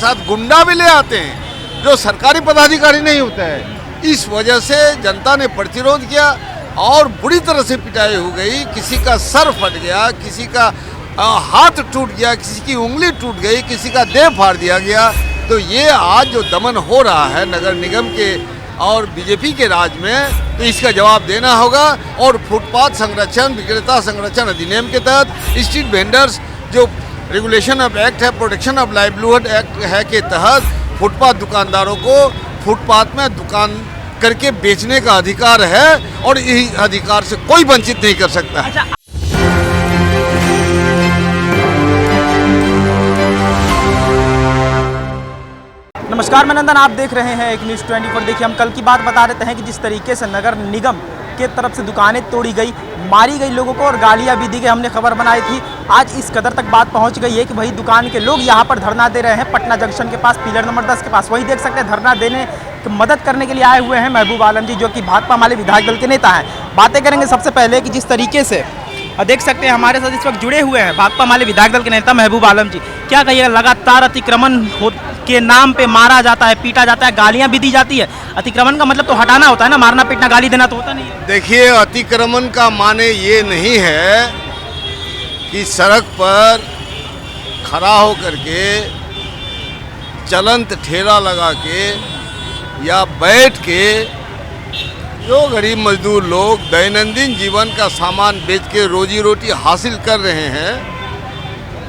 साथ गुंडा भी ले आते हैं जो सरकारी पदाधिकारी नहीं होता है। इस वजह से जनता ने प्रतिरोध किया और बुरी तरह से पिटाई हो गई। किसी का सर फट गया, किसी का हाथ टूट गया, किसी की उंगली टूट गई, किसी का देह फाड़ दिया गया। तो ये आज जो दमन हो रहा है नगर निगम के और बीजेपी के राज में, तो इसका जवाब देना होगा। और फुटपाथ संरक्षण विक्रेता संरक्षण अधिनियम के तहत स्ट्रीट वेंडर्स जो रेगुलेशन ऑफ एक्ट है, प्रोटेक्शन ऑफ लाइवलीहुड एक्ट है के तहत फुटपाथ दुकानदारों को फुटपाथ में दुकान करके बेचने का अधिकार है और यही अधिकार से कोई वंचित नहीं कर सकता है। नमस्कार, मैं नंदन, आप देख रहे हैं एक न्यूज़ 24। देखिए, हम कल की बात बता देते हैं कि जिस तरीके से नगर निगम के तरफ से दुकानें तोड़ी गई, मारी गई लोगों को और गालियां भी दी गई, हमने खबर बनाई थी। आज इस कदर तक बात पहुंच गई है कि भाई दुकान के लोग यहां पर धरना दे रहे हैं पटना जंक्शन के पास, पिलर नंबर 10 के पास। वही देख सकते हैं धरना देने की मदद करने के लिए आए हुए हैं महबूब आलम जी, जो कि भाकपा माले विधायक दल के नेता हैं। बातें करेंगे सबसे पहले कि जिस तरीके से देख सकते हैं हमारे साथ इस वक्त जुड़े हुए हैं भाकपा माले विधायक दल के नेता महबूब आलम जी। क्या कहिएगा, लगातार अतिक्रमण के नाम पे मारा जाता है, पीटा जाता है, गालियां भी दी जाती है। अतिक्रमण का मतलब तो हटाना होता है ना, मारना पीटना गाली देना तो होता नहीं है। देखिए, अतिक्रमण का माने ये नहीं है कि सड़क पर खड़ा होकर के चलंत ठेला लगा के या बैठ के जो गरीब मजदूर लोग दैनंदिन जीवन का सामान बेच के रोजी रोटी हासिल कर रहे हैं,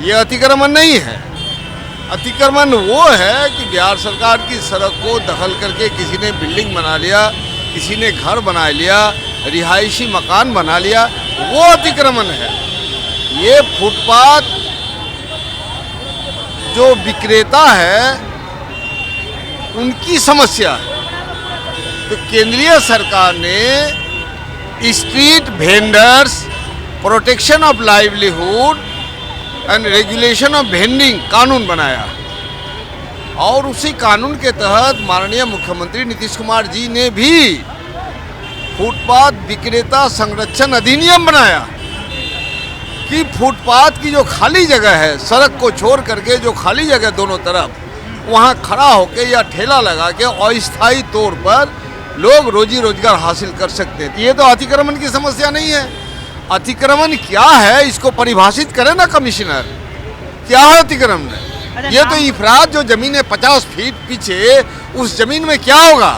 ये अतिक्रमण नहीं है। अतिक्रमण वो है कि बिहार सरकार की सड़क को दखल करके किसी ने बिल्डिंग बना लिया, किसी ने घर बना लिया, रिहायशी मकान बना लिया, वो अतिक्रमण है। ये फुटपाथ जो विक्रेता है उनकी समस्या है। तो केंद्रीय सरकार ने street vendors protection of livelihood and regulation of vending कानून बनाया और उसी कानून के तहत माननीय मुख्यमंत्री नीतीश कुमार जी ने भी फुटपाथ विक्रेता संरक्षण अधिनियम बनाया कि फुटपाथ की जो खाली जगह है, सड़क को छोड़ करके जो खाली जगह दोनों तरफ, वहाँ खड़ा होके या ठेला लगा के अस्थायी तौर पर लोग रोजी रोजगार हासिल कर सकते हैं। ये तो अतिक्रमण की समस्या नहीं है। अतिक्रमण क्या है इसको परिभाषित करे ना कमिश्नर, क्या है अतिक्रमण? ये तो इफरात जो जमीन है 50 फीट पीछे, उस जमीन में क्या होगा?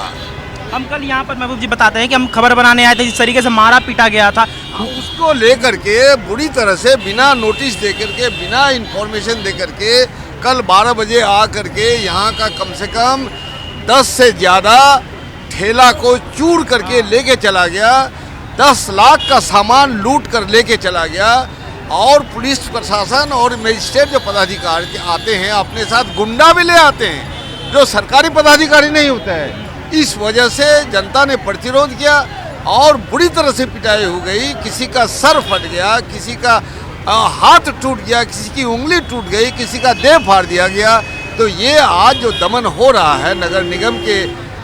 हम कल यहाँ पर महबूब जी बताते हैं कि हम खबर बनाने आए थे, जिस तरीके से मारा पीटा गया था, उसको लेकर के बुरी तरह से बिना नोटिस दे करके, बिना इंफॉर्मेशन दे करके कल 12 बजे आ करके यहाँ का कम से कम 10 से ज़्यादा ठेला को चूर करके लेके चला गया, 10 लाख का सामान लूट कर लेके चला गया। और पुलिस प्रशासन और मजिस्ट्रेट जो पदाधिकारी आते हैं अपने साथ गुंडा भी ले आते हैं जो सरकारी पदाधिकारी नहीं होता है। इस वजह से जनता ने प्रतिरोध किया और बुरी तरह से पिटाई हो गई। किसी का सर फट गया, किसी का हाथ टूट गया, किसी की उंगली टूट गई, किसी का देह फाड़ दिया गया। तो ये आज जो दमन हो रहा है नगर निगम के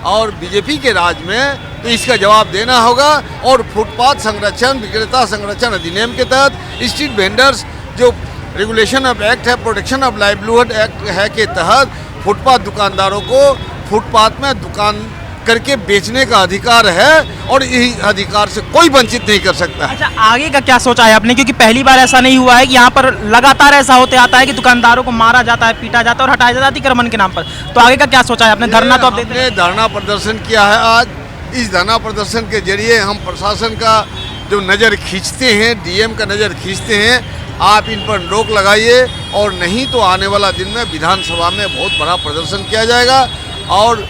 और बीजेपी के राज में, तो इसका जवाब देना होगा। और फुटपाथ संरक्षण विक्रेता संरक्षण अधिनियम के तहत स्ट्रीट वेंडर्स जो रेगुलेशन ऑफ एक्ट है, प्रोटेक्शन ऑफ लाइवलीहुड एक्ट है के तहत फुटपाथ दुकानदारों को फुटपाथ में दुकान करके बेचने का अधिकार है और यही अधिकार से कोई वंचित नहीं कर सकता है। अच्छा, आगे का क्या सोचा है आपने? क्योंकि पहली बार ऐसा नहीं हुआ है कि यहाँ पर लगातार ऐसा होते आता है कि दुकानदारों को मारा जाता है, पीटा जाता है और हटाया जाता है अतिक्रमण के नाम पर। तो आगे का क्या सोचा है आपने? धरना तो आप देते हैं। धरना प्रदर्शन किया है आज। इस धरना प्रदर्शन के जरिए हम प्रशासन का जो नज़र खींचते हैं, डीएम का नज़र खींचते हैं, आप इन पर रोक लगाइए और नहीं तो आने वाला दिन में विधानसभा में बहुत बड़ा प्रदर्शन किया जाएगा। और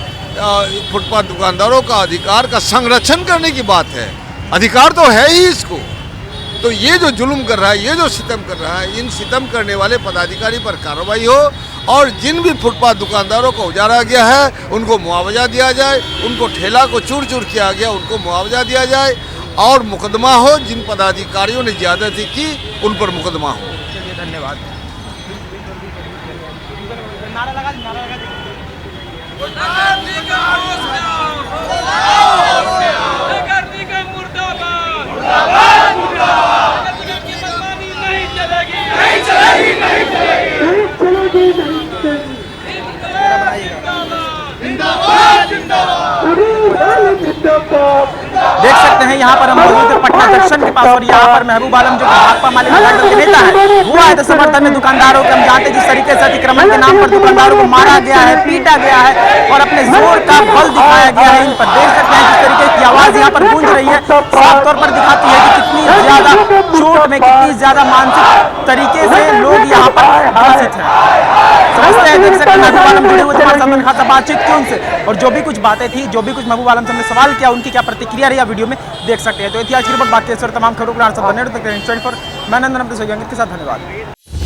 फुटपाथ दुकानदारों का अधिकार का संरक्षण करने की बात है, अधिकार तो है ही इसको। तो ये जो जुल्म कर रहा है, ये जो सितम कर रहा है, इन सितम करने वाले पदाधिकारी पर कार्रवाई हो और जिन भी फुटपाथ दुकानदारों को उजाड़ा गया है उनको मुआवजा दिया जाए, उनको ठेला को चूर चूर किया गया उनको मुआवजा दिया जाए और मुकदमा हो, जिन पदाधिकारियों ने ज्यादती की उन पर मुकदमा हो। चलिए, धन्यवाद। नहीं चलेगी, नहीं चलेगी, नहीं चलेगी, नहीं चलेगी। देख सकते हैं यहाँ पर हम मौजूद हैं पटना जंक्शन के पास और यहाँ पर महबूब आलम जो भाकपा माले विभाग के नेता है वो आए थे समर्थन में दुकानदारों के। हम जानते हैं जिस तरीके से अतिक्रमण के नाम पर दुकानदारों को मारा गया है, पीटा गया है और अपने जोर का बल दिखाया गया है इन पर। देख सकते हैं जिस तरीके की आवाज यहाँ पर गूंज रही है, साफ तौर पर दिखाती है कि कितनी ज्यादा चोट में, कितनी ज्यादा मानसिक तरीके से लोग यहाँ पर ग्रसित हैं। समझते हैं, देख सकते हैं महबूब आलम जुड़े हुए थे हमारे साथ, खासा बातचीत की उनसे और जो भी कुछ बातें थी, जो भी कुछ महबूब आलम से हमने सवाल किया, उनकी क्या प्रतिक्रिया रही वीडियो में देख सकते हैं। तो इतिहास की रिपोर्ट बाकी तमाम खबरों को बने रहते हैं 24। मैं नंदन के साथ, धन्यवाद।